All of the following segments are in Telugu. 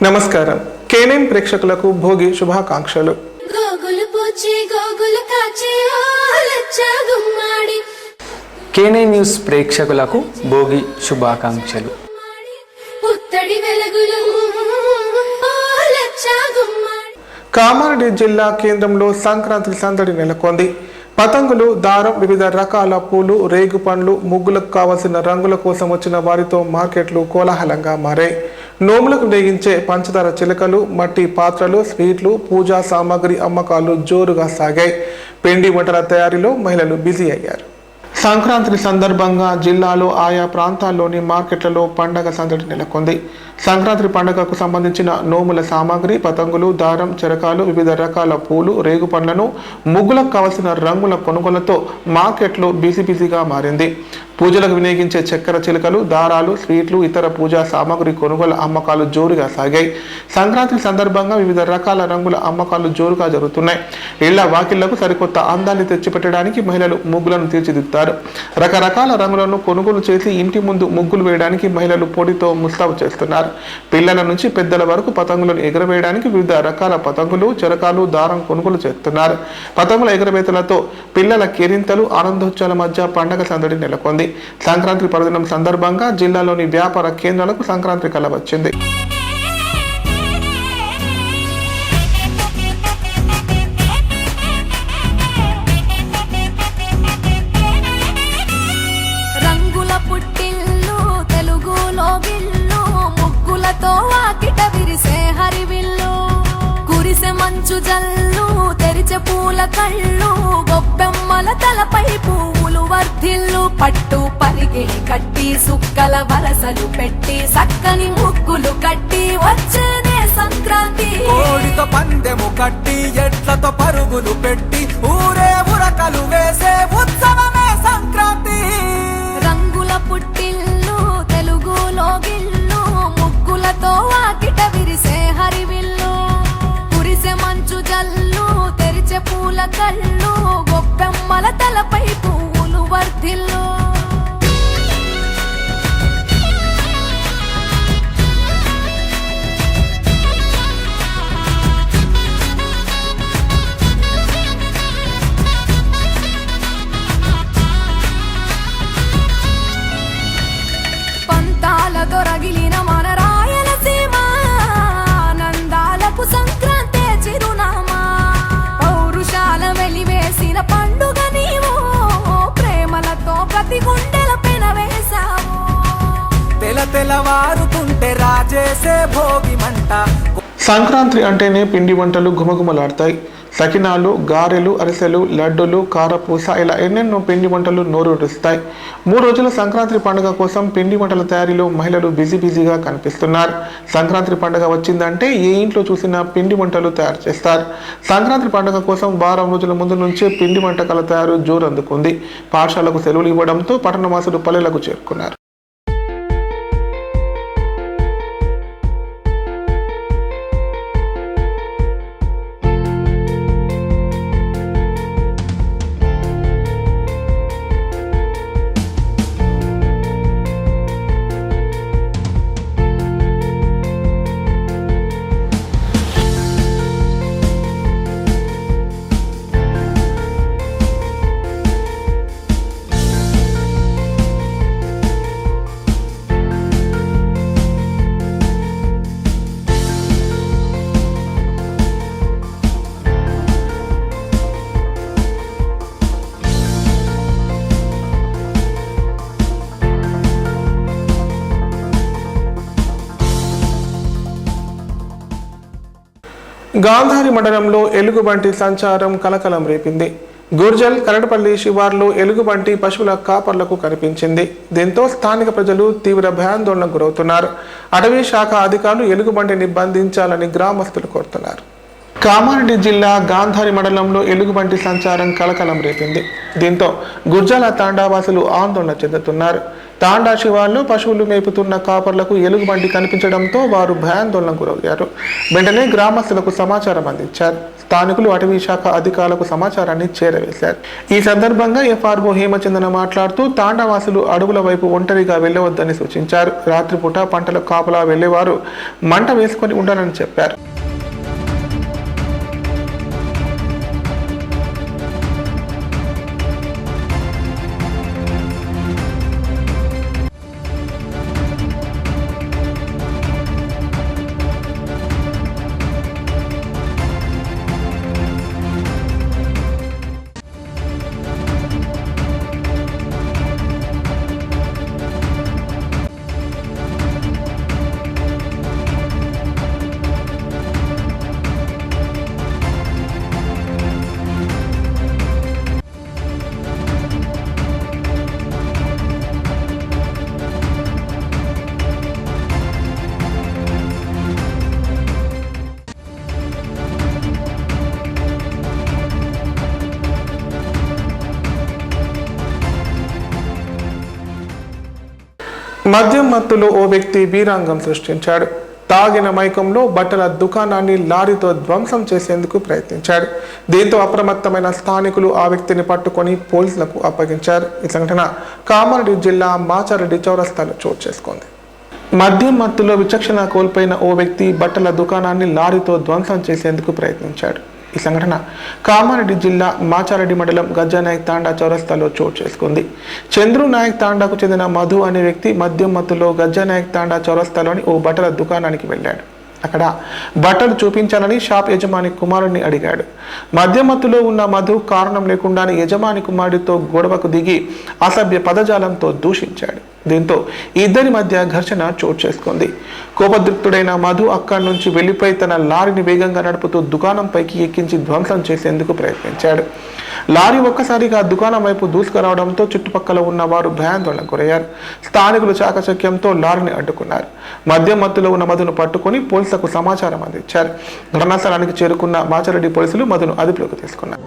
నమస్కారం. కేనేన్ ప్రేక్షకులకు భోగి శుభాకాంక్షలు. కేనేన్ న్యూస్ ప్రేక్షకులకు భోగి శుభాకాంక్షలు. కామారెడ్డి జిల్లా కేంద్రంలో సంక్రాంతి సందడి నెలకొంది. పతంగులు, దారం, వివిధ రకాల పూలు, రేగు పండ్లు, ముగ్గులకు కావలసిన రంగుల కోసం వచ్చిన వారితో మార్కెట్లు కోలాహలంగా మారాయి. నోములకు వేయించే పంచదార చిలకలు, మట్టి పాత్రలు, స్వీట్లు, పూజా సామాగ్రి అమ్మకాలు జోరుగా సాగాయి. పిండి వంటల తయారీలో మహిళలు బిజీ అయ్యారు. సంక్రాంతి సందర్భంగా జిల్లాలో ఆయా ప్రాంతాల్లోని మార్కెట్లలో పండగ సందడి నెలకొంది. సంక్రాంతి పండుగకు సంబంధించిన నోముల సామాగ్రి, పతంగులు, దారం, చెరకాలు, వివిధ రకాల పూలు, రేగు పండ్లను, ముగ్గులకు కావలసిన రంగుల కొనుగోలతో మార్కెట్లో బిజీగా మారింది. పూజలకు వినియోగించే చక్కెర చిలుకలు, దారాలు, స్వీట్లు, ఇతర పూజా సామాగ్రి కొనుగోలు అమ్మకాలు జోరుగా సాగాయి. సంక్రాంతి సందర్భంగా వివిధ రకాల రంగుల అమ్మకాలు జోరుగా జరుగుతున్నాయి. ఇళ్ల వాకిళ్లకు సరికొత్త అందాన్ని తెచ్చిపెట్టడానికి మహిళలు ముగ్గులను తీర్చిదిద్దారు. రకరకాల రంగులను కొనుగోలు చేసి ఇంటి ముందు ముగ్గులు వేయడానికి మహిళలు పొడితో ముస్తాబు చేస్తున్నారు. పిల్లల నుంచి పెద్దల వరకు పతంగులను ఎగరవేయడానికి వివిధ రకాల పతంగులు, చెరకాలు, దారం కొనుగోలు చేస్తున్నారు. పతంగుల ఎగరవేతలతో పిల్లల కేరింతలు, ఆనందోత్సవాల మధ్య పండగ సందడి నెలకొంది. సంక్రాంతి పర్వదినం సందర్భంగా జిల్లాలోని వ్యాపార కేంద్రాలకు సంక్రాంతి కళ వచ్చింది. రంగుల పుట్టిల్లు తెలుగులో గిల్లు, ముగ్గులతో వాకిట విరిసే హరివిల్లు, కురిసె మంచు జల్లు, తెరిచే పూల కళ్ళు, గొప్పెమ్మల తలపై పువ్వులు వర్ధిల్లు, పట్టు పరిగిలి కట్టి సుక్కల వరసలు పెట్టి సక్కని ముగ్గులు కట్టి వచ్చేదే సంక్రాంతి. కోడితో పందెము కట్టి ఎట్లతో పరుగులు పెట్టి ఊరే ఉరకలు వేసే ఉత్సవమే సంక్రాంతి. రంగుల పుట్టిల్లు తెలుగులో గిల్లు, ముగ్గులతో వాకిట విరిసే హరివిల్లు, కురిసె మంచు జల్లు, తెరిచే పూల కళ్ళు, గొప్పెమ్మల తలపై పువ్వులు వర్ధిల్లు. దొరగిలిన మన రాయలసీమ ఆనందాలకు సంక్రాంతి చిరునామా, పౌరుషాల వెలివేసిన పండుగ నీవు, ప్రేమలతో ప్రతి గుండెల పెనవేశావు. తెలవారుతుంటే రాజేసే భోగి మంట. సంక్రాంతి అంటేనే పిండి వంటలు గుమగుమలాడతాయి. సకినాలు, గారెలు, అరిసెలు, లడ్డులు, కారపూస ఇలా ఎన్నెన్నో పిండి వంటలు నోరూరిస్తాయి. 3 రోజుల సంక్రాంతి పండుగ కోసం పిండి వంటల తయారీలో మహిళలు బిజీగా కనిపిస్తున్నారు. సంక్రాంతి పండుగ వచ్చిందంటే ఏ ఇంట్లో చూసినా పిండి వంటలు తయారు చేస్తారు. సంక్రాంతి పండుగ కోసం వారం రోజుల ముందు నుంచే పిండి వంటకాల తయారు జోరు అందుకుంది. పాఠశాలకు సెలవులు ఇవ్వడంతో పట్టణవాసులు పల్లెలకు చేరుకున్నారు. గాంధారి మండలంలో ఎలుగుబంటి సంచారం కలకలం రేపింది. గుర్జల్ కరడపల్లి శివార్లో ఎలుగుబంటి పశువుల కాపర్లకు కనిపించింది. దీంతో స్థానిక ప్రజలు తీవ్ర భయాందోళనకు గురవుతున్నారు. అటవీ శాఖ అధికారులు ఎలుగుబంటిని బంధించాలని గ్రామస్తులు కోరుతున్నారు. కామారెడ్డి జిల్లా గాంధారి మండలంలో ఎలుగుబంటి సంచారం కలకలం రేపింది. దీంతో గుర్జాల తాండావాసులు ఆందోళన చెందుతున్నారు. తాండా శివార్లో పశువులు మేపుతున్న కాపర్లకు ఎలుగుబంటి కనిపించడంతో వారు భయాందోళనకు గురయ్యారు. వెంటనే గ్రామస్తులకు సమాచారం అందించారు. స్థానికులు అటవీ శాఖ అధికారులకు సమాచారాన్ని చేరవేశారు. ఈ సందర్భంగా ఎఫ్ఆర్ఓ హేమచందన మాట్లాడుతూ తాండావాసులు అడవుల వైపు ఒంటరిగా వెళ్లవద్దని సూచించారు. రాత్రిపూట పంటలకు కాపలా వెళ్లేవారు మంట వేసుకొని ఉండాలని చెప్పారు. మద్యం మత్తులో ఓ వ్యక్తి వీరాంగం సృష్టించాడు. తాగిన మైకంలో బట్టల దుకాణాన్ని లారీతో ధ్వంసం చేసేందుకు ప్రయత్నించాడు. దీంతో అప్రమత్తమైన స్థానికులు ఆ వ్యక్తిని పట్టుకొని పోలీసులకు అప్పగించారు. ఈ సంఘటన కామారెడ్డి జిల్లా మాచారెడ్డి చౌరస్తాలో చోటు చేసుకుంది. మద్యం మత్తులో విచక్షణ కోల్పోయిన ఓ వ్యక్తి బట్టల దుకాణాన్ని లారీతో ధ్వంసం చేసేందుకు ప్రయత్నించాడు. ఈ సంఘటన కామారెడ్డి జిల్లా మాచారెడ్డి మండలం గజ్జానాయక్ తాండా చౌరస్తాలో చోటు చేసుకుంది. చంద్రు నాయక్ తాండాకు చెందిన మధు అనే వ్యక్తి మద్యం మత్తులో గజ్జానాయక్ తాండా చౌరస్తాలోని ఓ బట్టల దుకాణానికి వెళ్ళాడు. అక్కడ బట్టలు చూపించాలని షాప్ యజమాని కుమారుడిని అడిగాడు. మద్యం మత్తులో ఉన్న మధు కారణం లేకుండానే యజమాని కుమారుడితో గొడవకు దిగి అసభ్య పదజాలంతో దూషించాడు. దీంతో ఇద్దరి మధ్య ఘర్షణ చోటు చేసుకుంది. కోపదృప్తుడైన మధు అక్కడి నుంచి వెళ్లిపోయి తన లారీని వేగంగా నడుపుతూ దుకాణంపైకి ఎక్కించి ధ్వంసం చేసేందుకు ప్రయత్నించాడు. లారీ ఒక్కసారిగా దుకాణం వైపు దూసుకురావడంతో చుట్టుపక్కల ఉన్న వారు భయాందోళనకు గురయ్యారు. స్థానికులు చాకచక్యంతో లారీని అడ్డుకున్నారు. మద్యం మత్తులో ఉన్న మధును పట్టుకుని పోలీసులకు సమాచారం అందించారు. ఘటనా స్థలానికి చేరుకున్న మాచారెడ్డి పోలీసులు మధును అదుపులోకి తీసుకున్నారు.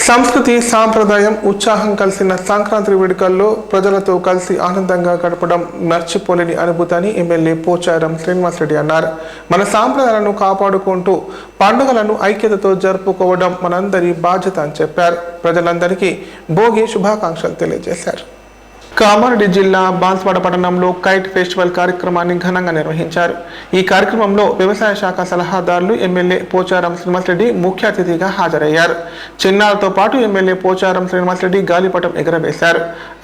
సంస్కృతి సాంప్రదాయం ఉత్సాహం కలిసిన సంక్రాంతి వేడుకల్లో ప్రజలతో కలిసి ఆనందంగా గడపడం మర్చిపోలేని అనుభూతి అని ఎమ్మెల్యే పోచారం శ్రీనివాసరెడ్డి అన్నారు. మన సాంప్రదాయాలను కాపాడుకుంటూ పండుగలను ఐక్యతతో జరుపుకోవడం మనందరి బాధ్యత అని చెప్పారు. ప్రజలందరికీ భోగి శుభాకాంక్షలు తెలియజేశారు. కామారెడ్డి జిల్లా బాన్స్వాడ పట్టణంలో కైట్ ఫెస్టివల్ కార్యక్రమాన్ని ఘనంగా నిర్వహించారు. ఈ కార్యక్రమంలో వ్యవసాయ శాఖ సలహాదారులు ఎమ్మెల్యే పోచారం శ్రీనివాసరెడ్డి ముఖ్య అతిథిగా హాజరయ్యారు. చిన్నారులతో పాటు ఎమ్మెల్యే పోచారం శ్రీనివాసరెడ్డి గాలిపటం ఎగరవేశారు.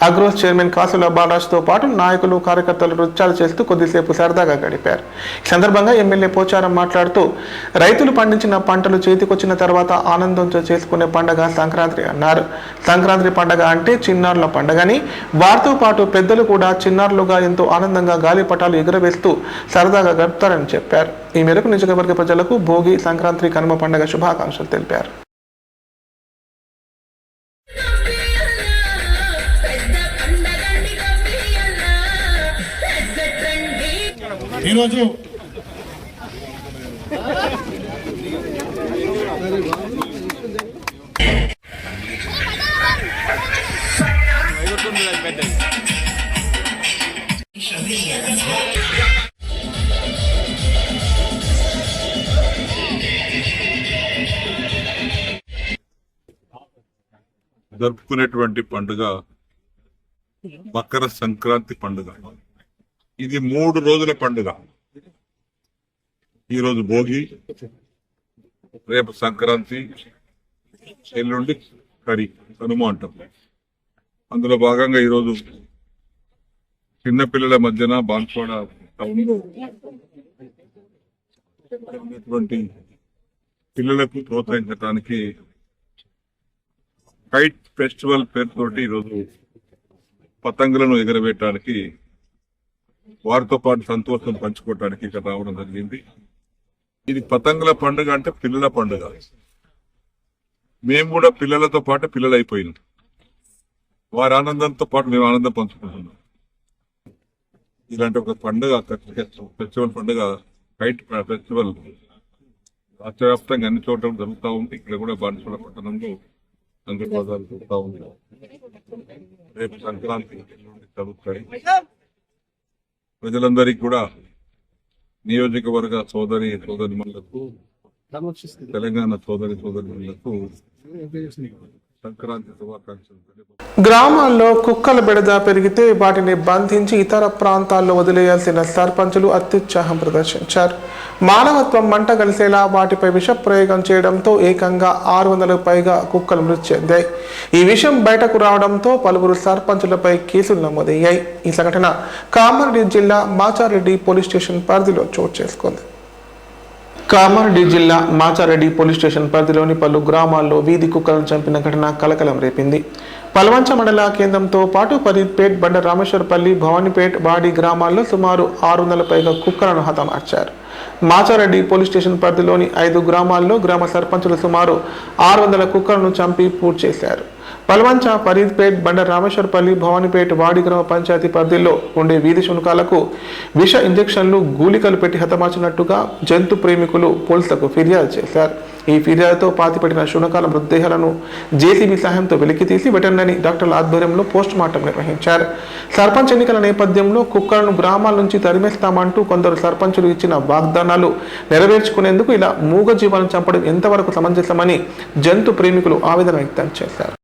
అగ్రోస్ చైర్మన్ కాసుల బాలరాజ్తో పాటు నాయకులు కార్యకర్తలు నృత్యాలు చేస్తూ కొద్దిసేపు సరదాగా గడిపారు. ఈ సందర్భంగా ఎమ్మెల్యే పోచారం మాట్లాడుతూ రైతులు పండించిన పంటలు చేతికొచ్చిన తర్వాత ఆనందంతో చేసుకునే పండుగ సంక్రాంతి అన్నారు. సంక్రాంతి పండుగ అంటే చిన్నారుల పండుగని, వారితో పాటు పెద్దలు కూడా చిన్నారులుగా ఎంతో ఆనందంగా గాలిపటాలు ఎగురవేస్తూ సరదాగా గడుపుతారని చెప్పారు. ఈ మేరకు నియోజకవర్గ ప్రజలకు భోగి, సంక్రాంతి, కనుమ పండుగ శుభాకాంక్షలు తెలిపారు. ఈరోజు జరుపుకునేటువంటి పండుగ మకర సంక్రాంతి పండుగ. ఇది 3 రోజుల పండుగ. ఈరోజు భోగి, రేపు సంక్రాంతి, ఎల్లుండి కనుమ అంటాం. అందులో భాగంగా ఈరోజు చిన్నపిల్లల మధ్యన బాన్స్వాడ టౌన్లో ఉన్నటువంటి పిల్లలకు ప్రోత్సహించడానికి కైట్ ఫెస్టివల్ పేరుతోటి ఈరోజు పతంగులను ఎగరవేయటానికి, వారితో పాటు సంతోషం పంచుకోవటానికి ఇక్కడ రావడం జరిగింది. ఇది పతంగుల పండుగ అంటే పిల్లల పండుగ. మేము కూడా పిల్లలతో పాటు పిల్లలు అయిపోయినాం. వారి ఆనందంతో పాటు మేము ఆనందం పంచుకుంటున్నాం. ఇలాంటి ఒక పండుగ, ఫెస్టివల్ పండుగ, కైట్ ఫెస్టివల్ రాష్ట్ర వ్యాప్తంగా అన్ని చోట్ల జరుగుతూ ఉంది. ఇక్కడ కూడా బాన్స్వాడ పట్టణంలో అంగడిబాజాలు జరుగుతూ ఉంది. రేపు సంక్రాంతి జరుగుతాయి. ప్రజలందరికీ కూడా నియోజకవర్గ సోదరిమణులకు, తెలంగాణ సోదరిమణులకు సంక్రాంతి శుభాకాంక్షలు. గ్రామాల్లో కుక్కల బెడద పెరిగితే వాటిని బంధించి ఇతర ప్రాంతాల్లో వదిలేయాల్సిన సర్పంచులు అత్యుత్సాహం ప్రదర్శించారు. మానవత్వం మంట కలిసేలా వాటిపై విష ప్రయోగం చేయడంతో ఏకంగా 600కు పైగా కుక్కలు మృతి చెందాయి. ఈ విషయం బయటకు రావడంతో పలువురు సర్పంచులపై కేసులు నమోదయ్యాయి. ఈ సంఘటన కామారెడ్డి జిల్లా మాచారెడ్డి పోలీస్ స్టేషన్ పరిధిలో చోటు చేసుకుంది. కామారెడ్డి జిల్లా మాచారెడ్డి పోలీస్ స్టేషన్ పరిధిలోని పలు గ్రామాల్లో వీధి కుక్కలను చంపిన ఘటన కలకలం రేపింది. పలవంచ మండల కేంద్రంతో పాటు ఫరీద్పేట్, బండ రామేశ్వరపల్లి, భవానీపేట్, వాడి గ్రామాల్లో సుమారు 600 పైగా కుక్కలను హతమార్చారు. మాచారెడ్డి పోలీస్ స్టేషన్ పరిధిలోని 5 గ్రామాల్లో గ్రామ సర్పంచులు సుమారు 600 కుక్కలను చంపి పూర్తి చేశారు. పలవంచ, ఫరీద్పేట్, బండ రామేశ్వరపల్లి, భవానీపేట్, వాడి గ్రామ పంచాయతీ పరిధిలో ఉండే వీధి శునకాలకు విష ఇంజెక్షన్లు, గూలికలు పెట్టి హతమార్చినట్టుగా జంతు ప్రేమికులు పోలీసులకు ఫిర్యాదు చేశారు. ఈ ఫిర్యాదుతో పాతిపెట్టిన శునకాల మృతదేహాలను జేసీబీ సహాయంతో వెలికితీసి వెటర్నరీ డాక్టర్ల ఆధ్వర్యంలో పోస్ట్ మార్టం నిర్వహించారు. సర్పంచ్ ఎన్నికల నేపథ్యంలో కుక్కలను గ్రామాల నుంచి తరిమేస్తామంటూ కొందరు సర్పంచులు ఇచ్చిన వాగ్దానాలు నెరవేర్చుకునేందుకు ఇలా మూగ జీవాలను చంపడం ఎంతవరకు సమంజసమని జంతు ప్రేమికులు ఆవేదన వ్యక్తం చేశారు.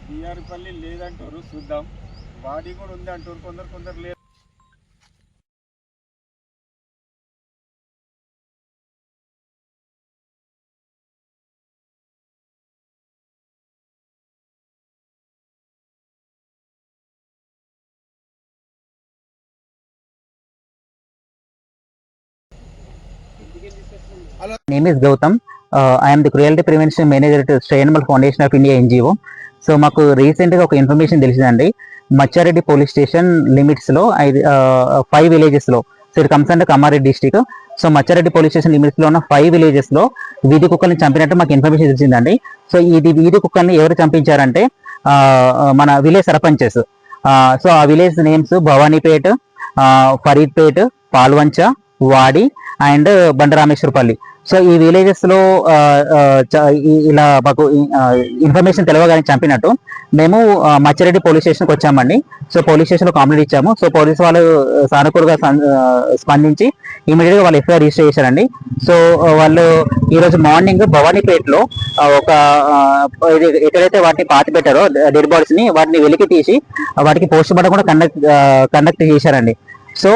బిఆర్పల్లి లేదంటారు, చూద్దాం. వాడి కూడా ఉంది అంటారు, కొందరు లేదు. name is Gautam. I am the Cruelty Prevention Manager at Stray Animal Foundation of India NGO. So మాకు రీసెంట్గా ఒక ఇన్ఫర్మేషన్ తెలిసిందండి. మచ్చారెడ్డి పోలీస్ స్టేషన్ లిమిట్స్లో 5 విలేజెస్లో, so it comes under Kamareddy district. So Machareddy police station లిమిట్స్లో ఉన్న 5 విలేజెస్లో వీధి కుక్కల్ని చంపినట్టు మాకు ఇన్ఫర్మేషన్ తెలిసిందండి. సో ఈ వీధి కుక్కల్ని ఎవరు చంపించారంటే మన విలేజ్ సర్పంచెస్. సో ఆ విలేజ్ నేమ్స్ భవానీపేట్, ఫరీద్పేట్, పాల్వంచ, వాడి అండ్ బండరామేశ్వరపల్లి. సో ఈ విలేజెస్ లో ఇలా మాకు ఇన్ఫర్మేషన్ తెలియగానే చంపినట్టు మేము మచ్చిరెడ్డి పోలీస్ స్టేషన్కి వచ్చామండి. సో పోలీస్ స్టేషన్ లో కంప్లైంట్ ఇచ్చాము. సో పోలీస్ వాళ్ళు సానుకూలంగా స్పందించి ఇమీడియట్ గా వాళ్ళు ఎఫ్ఐఆర్ రిజిస్టర్ చేశారండి. సో వాళ్ళు ఈ రోజు మార్నింగ్ భవానీపేటలో ఒక ఎక్కడైతే వాటిని పాతి పెట్టారో డెడ్ బాడీస్ ని, వాటిని వెలికి తీసి వాటికి పోస్ట్ మార్టం కూడా కండక్ట్ చేశారండి. సో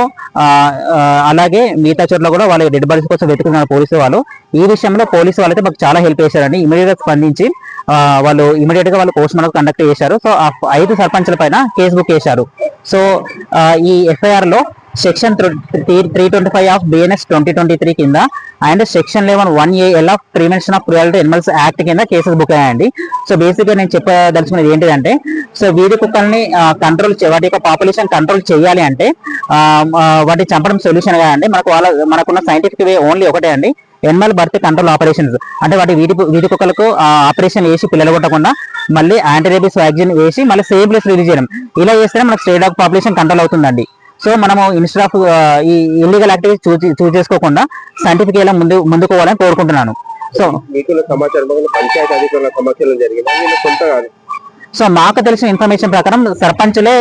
అలాగే మిగతా చోట్ల కూడా వాళ్ళ డెడ్ బాడీస్ కోసం వెతుకుతున్నారు పోలీసు వాళ్ళు. ఈ విషయంలో పోలీసు వాళ్ళైతే మాకు చాలా హెల్ప్ చేశారండి. ఇమీడియట్ గా స్పందించి వాళ్ళు ఇమీడియట్ గా వాళ్ళు పోస్ట్ మార్టం కండక్ట్ చేశారు. సో ఆ 5 సర్పంచ్ల పైన కేసు బుక్ చేశారు. సో ఈ ఎఫ్ఐఆర్ లో సెక్షన్ 325 ఆఫ్ బిఎన్ఎస్ 2023 కింద and section 11(1)(a)(L) of prevention of cruelty animals act కింద కేసెస్ బుక్ అయ్యాయండి. సో బేసిక్ గా నేను చెప్పదలుచుకున్నది ఏంటిదంటే, సో వీధి కుక్కల్ని కంట్రోల్, వాటి యొక్క పాపులేషన్ కంట్రోల్ చేయాలి అంటే వాటిని చంపడం సొల్యూషన్ కాదండి. మనకున్న సైంటిఫిక్ వే ఓన్లీ ఒకటే అండి, ఎనిమల్ బర్త్ కంట్రోల్ ఆపరేషన్స్. అంటే వాటి వీధి కుక్కలకు ఆపరేషన్ వేసి పిల్లలు కొట్టకుండా మళ్ళీ యాంటీ రేబీస్ వ్యాక్సిన్ వేసి మళ్ళీ సేమ్ ప్లేస్ రిలీజ్ చేయడం, ఇలా చేస్తేనే మనకు స్ట్రే డాగ్ పాపులేషన్ కంట్రోల్ అవుతుందండి. సో సో మనము ఇన్స్టెడ్ ఆఫ్ ఈ ఇల్లీగల్ యాక్టివిటీస్ చూస్ చేసుకోకుండా సైంటిఫిక్ గా ముందుకు పోవాలని కోరుకుంటున్నాను. సో మీకున్న సమాచారం పంచాయతీ అధికారుల సమస్యలు జరిగింది. సో మాకు తెలిసిన ఇన్ఫర్మేషన్ ప్రకారం సర్పంచ్లే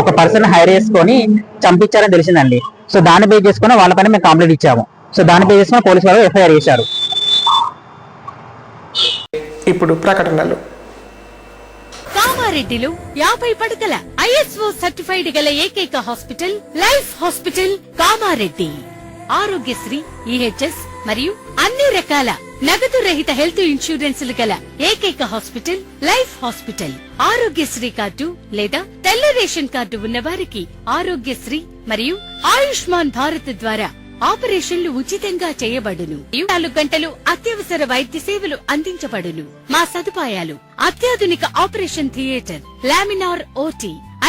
ఒక పర్సన్ హైర్ చేసుకొని చంపించారని తెలిసిందండి. సో దాన్ని బేస్ చేసుకుని వాళ్ళపైన మేము కంప్లైంట్ ఇచ్చాము. సో దాన్ని బేస్ చేసుకుని పోలీసు వాళ్ళు ఎఫ్ఐఆర్ చేశారు. ఇప్పుడు ప్రకటనలు. కామారెడ్డిలో 50 పడకల ISO సర్టిఫైడ్ గల ఏకైక hospital life hospital Kamareddy. Aarogyasri, EHS మరియు అన్ని రకాల నగదు రహిత హెల్త్ ఇన్సూరెన్స్లు గల ఏకైక hospital life hospital. Aarogyasri card లేదా తెల్ల రేషన్ కార్డు ఉన్న వారికి ఆరోగ్యశ్రీ మరియు ఆయుష్మాన్ భారత్ ద్వారా ఆపరేషన్లు ఉచితంగా చేయబడును. 24 గంటలు అత్యవసర వైద్య సేవలు అందించబడును. మా సదుపాయాలు: అత్యాధునిక operation theatre, laminar OT,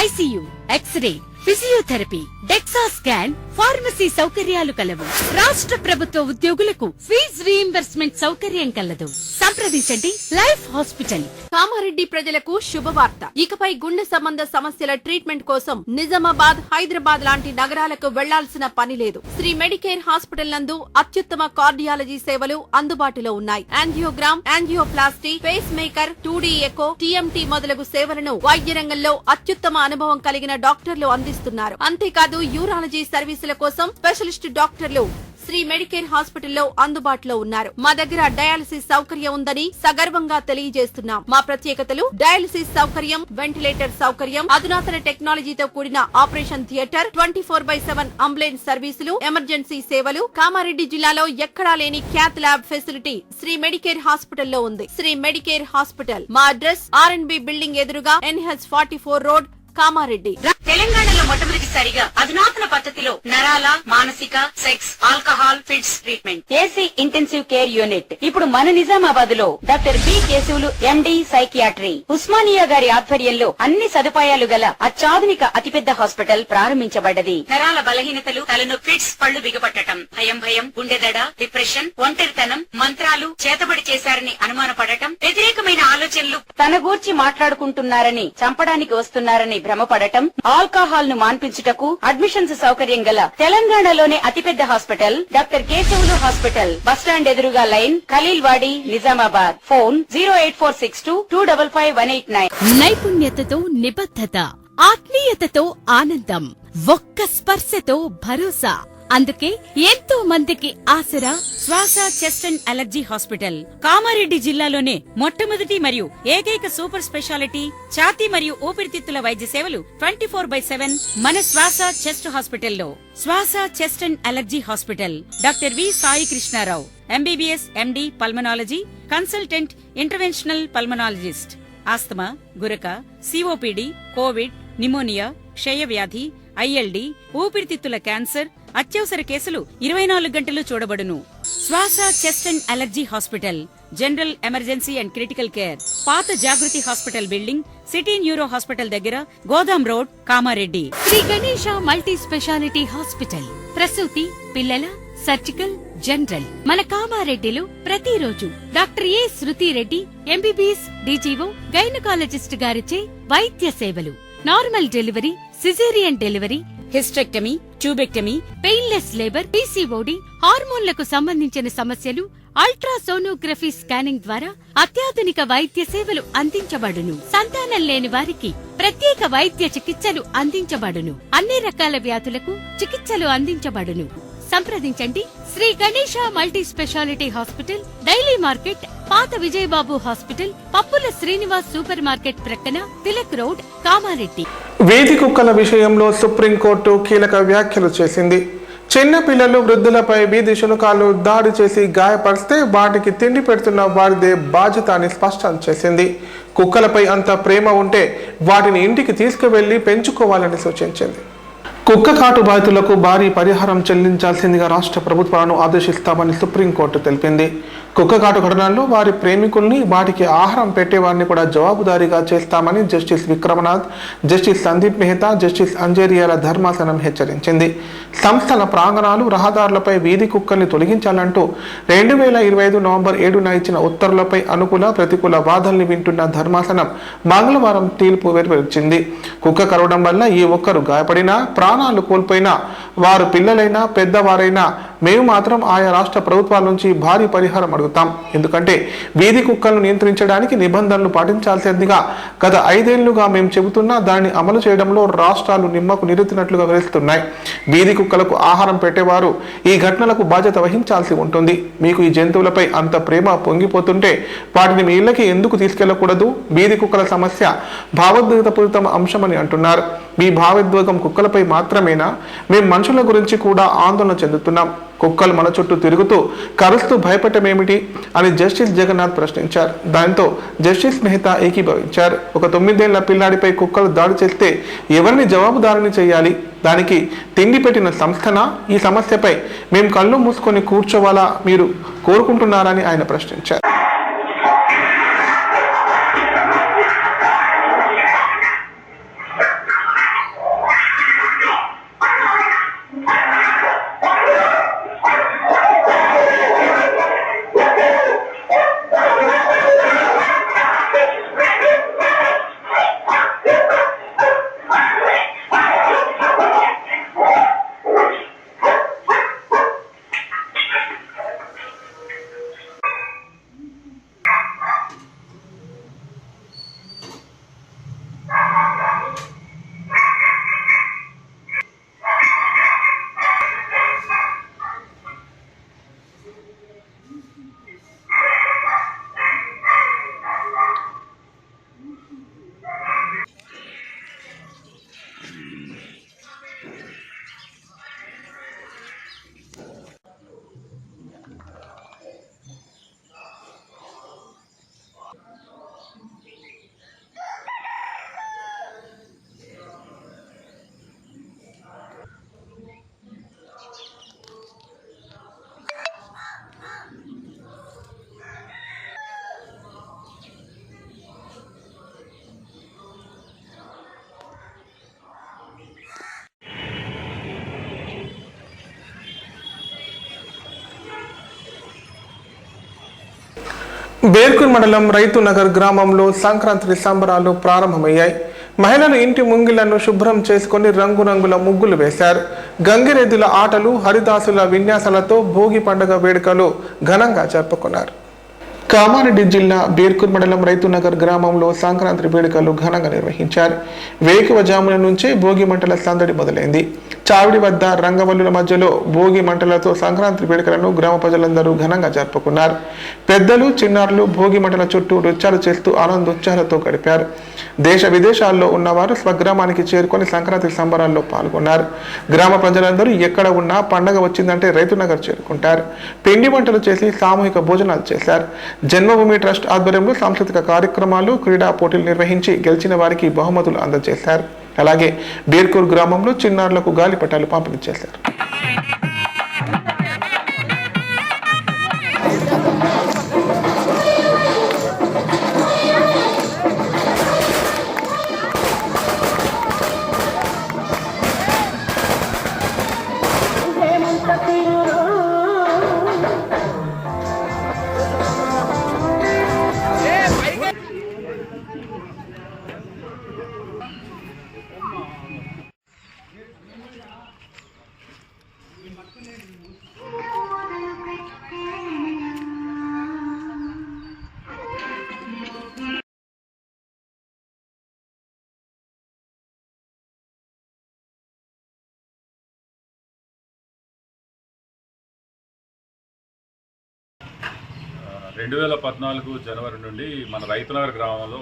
ICU, x ray, physiotherapy, dexa scan, pharmacy సౌకర్యాలు కలవు. రాష్ట్ర ప్రభుత్వ ఉద్యోగులకు ఫీజు రీయింబర్స్మెంట్ సౌకర్యం కలదు. సంప్రదించండి లైఫ్ హాస్పిటల్. కామారెడ్డి ప్రజలకు శుభవార్త. ఇకపై గుండె సంబంధ సమస్యల ట్రీట్మెంట్ కోసం నిజామాబాద్, హైదరాబాద్ లాంటి నగరాలకు వెళ్లాల్సిన పని లేదు. శ్రీ మెడికేర్ హాస్పిటల్ నందు అత్యుత్తమ కార్డియాలజీ సేవలు అందుబాటులో ఉన్నాయి. Angiogram, angioplasty, pace maker, 2D echo, TMT మొదలగు సేవలను వైద్య రంగంలో అత్యుత్తమ అనుభవం కలిగిన డాక్టర్లు అందిస్తున్నారు. అంతేకాదు యూరాలజీ సర్వీసుల కోసం స్పెషలిస్ట్ డాక్టర్లు శ్రీ మెడికేర్ హాస్పిటల్లో అందుబాటులో ఉన్నారు. మా దగ్గర డయాలసిస్ సౌకర్యం ఉందని సగర్వంగా తెలియజేస్తున్నాం. మా ప్రత్యేకతలు: డయాలసిస్ సౌకర్యం, వెంటిలేటర్ సౌకర్యం, అధునాతన టెక్నాలజీతో కూడిన operation theatre, 24/7 ambulance services, emergency సేవలు. కామారెడ్డి జిల్లాలో ఎక్కడా లేని cath lab facility Shri medicare హాస్పిటల్లో ఉంది. Shri medicare hospital. మా అడ్రస్ RNB బిల్డింగ్ ఎదురుగా NH44 రోడ్, కామారెడ్డి. తెలంగాణలో మొట్టమొదటిసారిగా అధునాతన పద్ధతిలో నరాల, మానసిక, sex, alcohol, fits treatment, AC intensive care unit ఇప్పుడు మన నిజామాబాద్ లో doctor B Keshavulu MD psychiatry, Osmania గారి ఆధ్వర్యంలో అన్ని సదుపాయాలు గల అత్యాధునిక అతిపెద్ద హాస్పిటల్ ప్రారంభించబడ్డది. నరాల బలహీనతలు, తలనొప్పి, ఫిట్స్, పళ్లు బిగపట్టడం, భయం, గుండెదడ, డిప్రెషన్, ఒంటరితనం, మంత్రాలు చేతబడి చేశారని అనుమానపడటం, వ్యతిరేకమైన ఆలోచనలు, తన గూర్చి మాట్లాడుకుంటున్నారని, చంపడానికి వస్తున్నారని భ్రమపడటం, ఆల్కహాల్ ను మాన్పించుటకు అడ్మిషన్స్ సౌకర్యం గల తెలంగాణలోనే అతిపెద్ద hospital doctor Keshavulu hospital. Bus stand ఎదురుగా లైన్, ఖలీల్వాడి, నిజామాబాద్. ఫోన్ 08462255189. నైపుణ్యతతో నిబద్ధత, ఆత్మీయతతో ఆనందం, ఒక్క స్పర్శతో భరోసా. అందుకే ఎంతో మందికి ఆసరా శ్వాస, chest and allergy hospital. Kamareddy జిల్లాలోనే మొట్టమొదటి మరియు ఏకైక సూపర్ స్పెషాలిటీ ఛాతీ మరియు ఊపిరితిత్తుల వైద్య సేవలు 24/7 మన శ్వాస చెస్ట్ హాస్పిటల్లో. Swasa, chest and allergy hospital. Doctor V Sai Krishnarao, MBBS MD pulmonology, consultant, interventional pulmonologist. Asthma, గురక, COPD, కోవిడ్, నిమోనియా, క్షయవ్యాధి, ILD, ఊపిరితిత్తుల క్యాన్సర్, అత్యవసర కేసులు 24 గంటలు చూడబడును. Swasa, chest and allergy hospital. General emergency and critical care. పాత Jagruthi hospital building, city neuro hospital దగ్గర, గోదాం road, Kamareddy. Shri Ganesha multi speciality hospital. ప్రసూతి, పిల్లల, సర్జికల్, జనరల్. మన కామారెడ్డిలో ప్రతిరోజు doctor A Shruti Reddy MBBS DGO gynaecologist గారిచే వైద్య సేవలు. Normal delivery, caesarean delivery, hysterectomy, tubectomy, painless labour, PCOD, హార్మోన్లకు సంబంధించిన సమస్యలు, అల్ట్రాసోనోగ్రఫీ స్కానింగ్ ద్వారా అత్యాధునిక వైద్య సేవలు అందించబడును. సంతానం లేని వారికి ప్రత్యేక వైద్య చికిత్సలు అందించబడును. అన్ని రకాల వ్యాధులకు చికిత్సలు అందించబడును. సంప్రదించండి Shri Ganesha multi speciality hospital, daily market, పాత విజయబాబు హాస్పిటల్, పప్పుల శ్రీనివాస్ సూపర్ మార్కెట్ ప్రక్కన, తిలక్ రోడ్, కామారెడ్డి. వీధి కుక్కల విషయంలో సుప్రీంకోర్టు కీలక వ్యాఖ్యలు చేసింది. చిన్న పిల్లలు, వృద్ధులపై వీధి శునకాలు దాడి చేసి గాయపరిస్తే వాటికి తిండి పెడుతున్న వారిదే బాధ్యత అని స్పష్టం చేసింది. కుక్కలపై అంత ప్రేమ ఉంటే వాటిని ఇంటికి తీసుకువెళ్లి పెంచుకోవాలని సూచించింది. కుక్క కాటు బాధితులకు భారీ పరిహారం చెల్లించాల్సిందిగా రాష్ట్ర ప్రభుత్వాలను ఆదేశిస్తామని సుప్రీంకోర్టు తెలిపింది. కుక్క కాటు ఘటనల్లో వారి ప్రేమికుల్ని, వాటికి ఆహారం పెట్టేవారిని కూడా జవాబుదారీగా చేస్తామని justice Vikramnath, justice Sandeep Mehta, justice అంజేరియాల ధర్మాసనం హెచ్చరించింది. సంస్థల ప్రాంగణాలు, రహదారులపై వీధి కుక్కల్ని తొలగించాలంటూ 2025 నవంబర్ 7న ఇచ్చిన ఉత్తర్వులపై అనుకూల, ప్రతికూల వాదనలు వింటున్న ధర్మాసనం మంగళవారం తీర్పు వెలువరించింది. కుక్క కరవడం వల్ల ఏ ఒక్కరు గాయపడినా ప్రాణాలు కోల్పోయినా వారు పిల్లలైనా పెద్దవారైనా మేము మాత్రం ఆయా రాష్ట్ర ప్రభుత్వాల నుంచి భారీ పరిహారం అడుగుతాం. ఎందుకంటే వీధి కుక్కలను నియంత్రించడానికి నిబంధనలు పాటించాల్సిందిగా గత 5 ఏళ్లుగా మేము చెబుతున్నా దానిని అమలు చేయడంలో రాష్ట్రాలు నిమ్మకు నీరెత్తినట్లుగా వివరిస్తున్నాయి. వీధి కుక్కలకు ఆహారం పెట్టేవారు ఈ ఘటనలకు బాధ్యత వహించాల్సి ఉంటుంది. మీకు ఈ జంతువులపై అంత ప్రేమ పొంగిపోతుంటే వాటిని మీ ఇళ్లకి ఎందుకు తీసుకెళ్లకూడదు? వీధి కుక్కల సమస్య భావోద్వేగపూరిత అంశమని అంటున్నారు. మీ భావోద్వేగం కుక్కలపై మాత్రమేనా? మేము మనుషుల గురించి కూడా ఆందోళన చెందుతున్నాం. కుక్కలు మన చుట్టూ తిరుగుతూ కరుస్తూ భయపడమేమిటి అని జస్టిస్ జగన్నాథ్ ప్రశ్నించారు. దాంతో జస్టిస్ మెహతా ఏకీభవించారు. ఒక 9 ఏళ్ల పిల్లాడిపై కుక్కలు దాడి చేస్తే ఎవరిని జవాబుదారిని చేయాలి? దానికి తిండి పెట్టిన సంస్థనా? ఈ సమస్యపై మేము కళ్ళు మూసుకొని కూర్చోవాలా మీరు కోరుకుంటున్నారని ఆయన ప్రశ్నించారు. బేర్కూర్ మండలం రైతు నగర్ గ్రామంలో సంక్రాంతి సంబరాలు ప్రారంభమయ్యాయి. మహిళలు ఇంటి ముంగిళ్లను శుభ్రం చేసుకుని రంగురంగుల ముగ్గులు వేశారు. గంగిరెద్దుల ఆటలు, హరిదాసుల విన్యాసాలతో భోగి పండుగ వేడుకలు ఘనంగా జరుపుకున్నారు. కామారెడ్డి జిల్లా బేర్కూర్ మండలం రైతు నగర్ గ్రామంలో సంక్రాంతి వేడుకలు ఘనంగా నిర్వహించారు. వేకువజామున నుంచే భోగి మంటల సందడి మొదలైంది. చావిడి వద్ద రంగవల్లుల మధ్యలో భోగి మంటలతో సంక్రాంతి వేడుకలను గ్రామ ప్రజలందరూ ఘనంగా జరుపుకున్నారు. పెద్దలు చిన్నారులు భోగి మంటల చుట్టూ నృత్యాలు చేస్తూ ఆనందోత్సాహాలతో గడిపారు. దేశ విదేశాల్లో ఉన్నవారు స్వగ్రామానికి చేరుకొని సంక్రాంతి సంబరాల్లో పాల్గొన్నారు. గ్రామ ప్రజలందరూ ఎక్కడ ఉన్నా పండగ వచ్చిందంటే రైతు నగర్ చేరుకుంటారు. పిండి వంటలు చేసి సామూహిక భోజనాలు చేశారు. జన్మభూమి ట్రస్ట్ ఆధ్వర్యంలో సాంస్కృతిక కార్యక్రమాలు, క్రీడా పోటీలు నిర్వహించి గెలిచిన వారికి బహుమతులు అందజేశారు. అలాగే బేర్కూర్ గ్రామంలో చిన్నారులకు గాలిపటాలు పంపిణీ చేశారు. జనవరి నుండి మన రైతునగర్ గ్రామంలో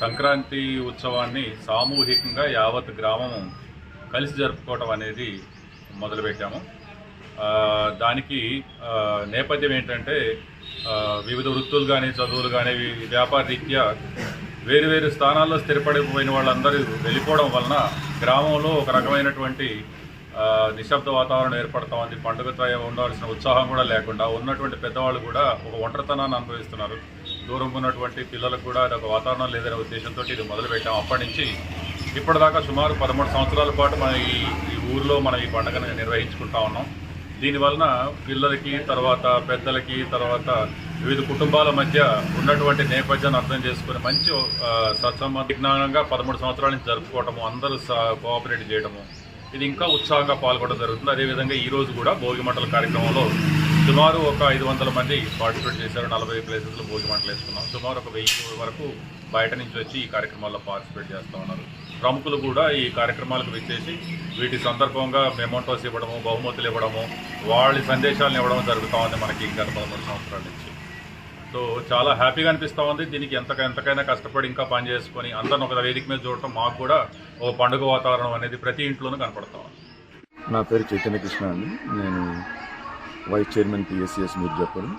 సంక్రాంతి ఉత్సవాన్ని సామూహికంగా యావత్ గ్రామం కలిసి జరుపుకోవడం అనేది మొదలుపెట్టాము. దానికి నేపథ్యం ఏంటంటే వివిధ వృత్తులు కానీ, చదువులు కానీ, వ్యాపార రీత్యా వేరు వేరు స్థానాల్లో స్థిరపడిపోయిన వాళ్ళందరూ వెళ్ళిపోవడం వలన గ్రామంలో ఒక రకమైనటువంటి నిశ్శబ్ద వాతావరణం ఏర్పడతా ఉంది. పండుగతో ఉండాల్సిన ఉత్సాహం కూడా లేకుండా ఉన్నటువంటి పెద్దవాళ్ళు కూడా ఒక ఒంటరితనాన్ని అనుభవిస్తున్నారు. దూరం ఉన్నటువంటి పిల్లలకు కూడా అది ఒక వాతావరణం లేదనే ఉద్దేశంతో ఇది మొదలుపెట్టాము. అప్పటి నుంచి ఇప్పటిదాకా సుమారు 13 సంవత్సరాల పాటు మన ఈ ఊరిలో మనం ఈ పండుగను నిర్వహించుకుంటా ఉన్నాం. దీనివలన పిల్లలకి, తర్వాత పెద్దలకి, తర్వాత వివిధ కుటుంబాల మధ్య ఉన్నటువంటి నేపథ్యాన్ని అర్థం చేసుకుని మంచి సత్సంబంధంగా 13 సంవత్సరాల నుంచి జరుపుకోవటము, అందరూ కోఆపరేట్ చేయడము, ఇది ఇంకా ఉత్సాహంగా పాల్గొనడం జరుగుతుంది. అదేవిధంగా ఈరోజు కూడా భోగి మంటల కార్యక్రమంలో సుమారు ఒక 500 మంది పార్టిసిపేట్ చేశారు. 40 ప్లేసెస్లో భోగి మంటలు వేసుకున్నాం. సుమారు ఒక 1000 వరకు బయట నుంచి వచ్చి ఈ కార్యక్రమాల్లో పార్టిసిపేట్ చేస్తూ ఉన్నారు. ప్రముఖులు కూడా ఈ కార్యక్రమాలకు వచ్చేసి వీటి సందర్భంగా మెమోటోస్ ఇవ్వడము, బహుమతులు ఇవ్వడము, వాళ్ళ సందేశాలను ఇవ్వడం జరుగుతూ ఉంది మనకి గత 13 సంవత్సరాల నుంచి. సో చాలా హ్యాపీగా అనిపిస్తూ ఉంది. దీనికి ఎంతకైనా కష్టపడి ఇంకా పని చేసుకొని అందరిని ఒక వేదిక మీద చూడటం మాకు కూడా ఒక పండుగ వాతావరణం అనేది ప్రతి ఇంట్లోనూ కనపడతా ఉంది. నా పేరు చైతన్య కృష్ణ అండి. నేను వైస్ చైర్మన్ PSCS మీరు చెప్పారు.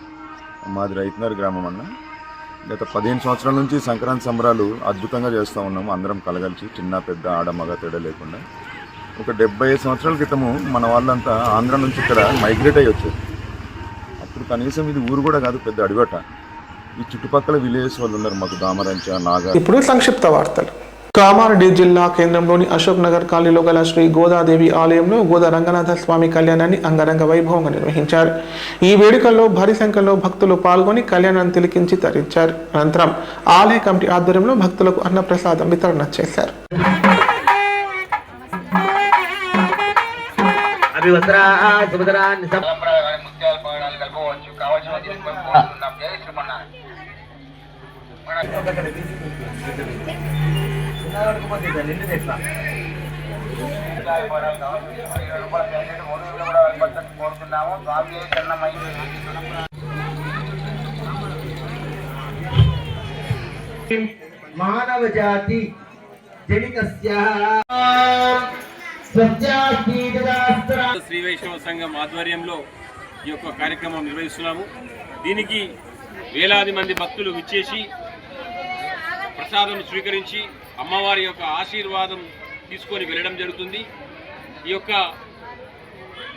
మాది రైతునగర్ గ్రామం అన్న. గత 15 సంవత్సరాల నుంచి సంక్రాంతి సంబరాలు అద్భుతంగా చేస్తూ ఉన్నాము. అందరం కలగలిసి చిన్న పెద్ద ఆడ మగ తేడా లేకుండా. ఒక 75 సంవత్సరాల క్రితము మన వాళ్ళంతా ఆంధ్ర నుంచి ఇక్కడ మైగ్రేట్ అయ్యి వచ్చారు. అప్పుడు కనీసం ఇది ఊరు కూడా కాదు, పెద్ద అడిగట. ఈ చుట్టుపక్కల విలేజెస్ వాళ్ళు ఉన్నారు మాకు, దామరంచ, నాగా. ఇప్పుడు సంక్షిప్త వార్తలు. కామారెడ్డి జిల్లా కేంద్రంలోని అశోక్ నగర్ కాలనీలో గల శ్రీ గోదాదేవి ఆలయంలో గోదా రంగనాథ స్వామి కళ్యాణాన్ని అంగరంగ వైభవంగా నిర్వహించారు. ఈ వేడుకల్లో భారీ సంఖ్యలో భక్తులు పాల్గొని కళ్యాణాన్ని తిలకించి తరించారు. అనంతరం ఆలయ కమిటీ ఆధ్వర్యంలో భక్తులకు అన్నప్రసాదం వితరణ చేశారు. మానవ జాతి శ్రీ వైష్ణవ సంఘం ఆధ్వర్యంలో ఈ యొక్క కార్యక్రమం నిర్వహిస్తున్నాము. దీనికి వేలాది మంది భక్తులు విచ్చేసి ప్రసాదం స్వీకరించి అమ్మవారి యొక్క ఆశీర్వాదం తీసుకొని వెళ్ళడం జరుగుతుంది. ఈ యొక్క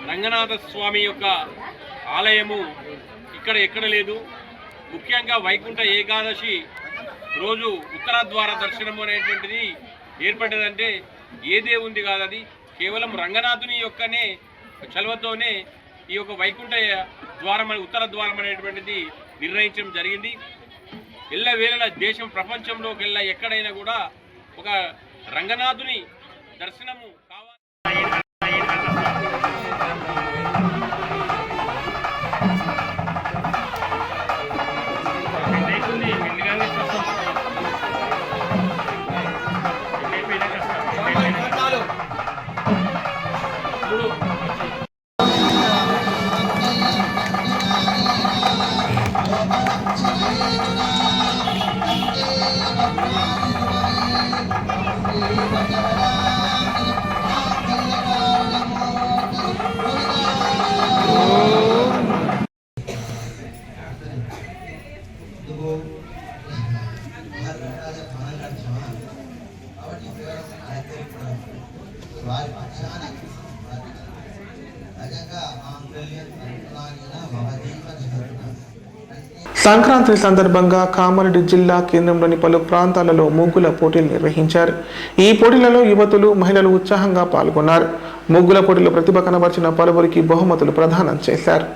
రంగనాథ స్వామి యొక్క ఆలయము ఎక్కడ లేదు. ముఖ్యంగా వైకుంఠ ఏకాదశి రోజు ఉత్తర ద్వార దర్శనం అనేటువంటిది ఏర్పడ్డదంటే ఏ దేవుంది కాదు, అది కేవలం రంగనాథుని యొక్కనే చలవతోనే ఈ యొక్క వైకుంఠ ద్వారం ఉత్తర ద్వారం అనేటువంటిది నిర్ణయించడం జరిగింది. ఎల్లవేళల దేశం ప్రపంచంలోకెల్లా ఎక్కడైనా కూడా ఒక రంగనాథుని దర్శనము కావాలి. సంక్రాంతి సందర్భంగా కామారెడ్డి జిల్లా కేంద్రంలోని పలు ప్రాంతాలలో ముగ్గుల పోటీలు నిర్వహించారు. ఈ పోటీలలో యువతులు, మహిళలు ఉత్సాహంగా పాల్గొన్నారు. ముగ్గుల పోటీలో ప్రతిభ కనబర్చిన పలువురికి బహుమతులు ప్రదానం చేశారు.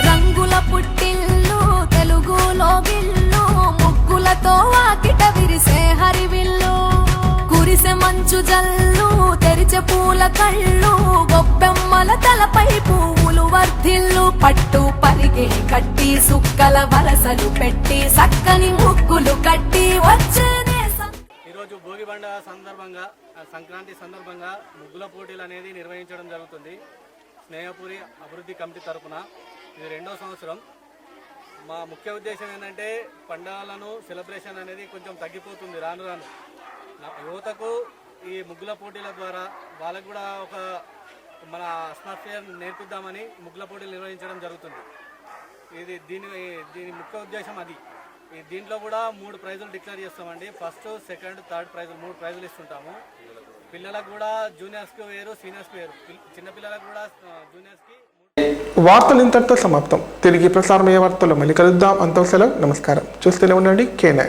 రంగుల పుట్టిల్లు తెలుగులో గిల్లు, ముగ్గులతో వాకిట విరిసే హరివిల్లు, కురిసె మంచు జల్లు, తెరిచే పూల కళ్ళు, గొబ్బెమ్మల తలపై పువ్వులు వర్ధిల్లు, పట్టు పరిగే కట్టి సుక్కల వరసలు పెట్టి సక్కని ముగ్గులు కట్టి వచ్చేనే. ఈరోజు భోగి పండుగ సందర్భంగా, సంక్రాంతి సందర్భంగా ముగ్గుల పోటీలు అనేది నిర్వహించడం జరుగుతుంది. స్నేహపురి అభివృద్ధి కమిటీ తరఫున ఇది 2వ సంవత్సరం. మా ముఖ్య ఉద్దేశం ఏంటంటే పండుగలను సెలబ్రేషన్ అనేది కొంచెం తగ్గిపోతుంది రాను రాను. యువతకు ఈ ముగ్గుల పోటీల ద్వారా వాళ్ళకు కూడా ఒక మన అట్మాస్ఫియర్ నేర్పిద్దామని ముగ్గుల పోటీలు నిర్వహించడం జరుగుతుంది. దీని ముఖ్య ఉద్దేశం అది. దీంట్లో కూడా 3 ప్రైజులు డిక్లేర్ చేస్తామండి. ఫస్ట్, సెకండ్, థర్డ్ ప్రైజులు 3 ప్రైజులు ఇస్తుంటాము. పిల్లలకు కూడా జూనియర్స్కి వేరు, సీనియర్స్కి వేరు. చిన్నపిల్లలకు కూడా జూనియర్స్కి. వార్తలు ఇంతటితో సమాప్తం. తిరిగి ప్రసారమయ్యే వార్తల్లో మళ్ళీ కలుద్దాం. అంతవరకు సెలవు. నమస్కారం. చూస్తూనే ఉండండి K9.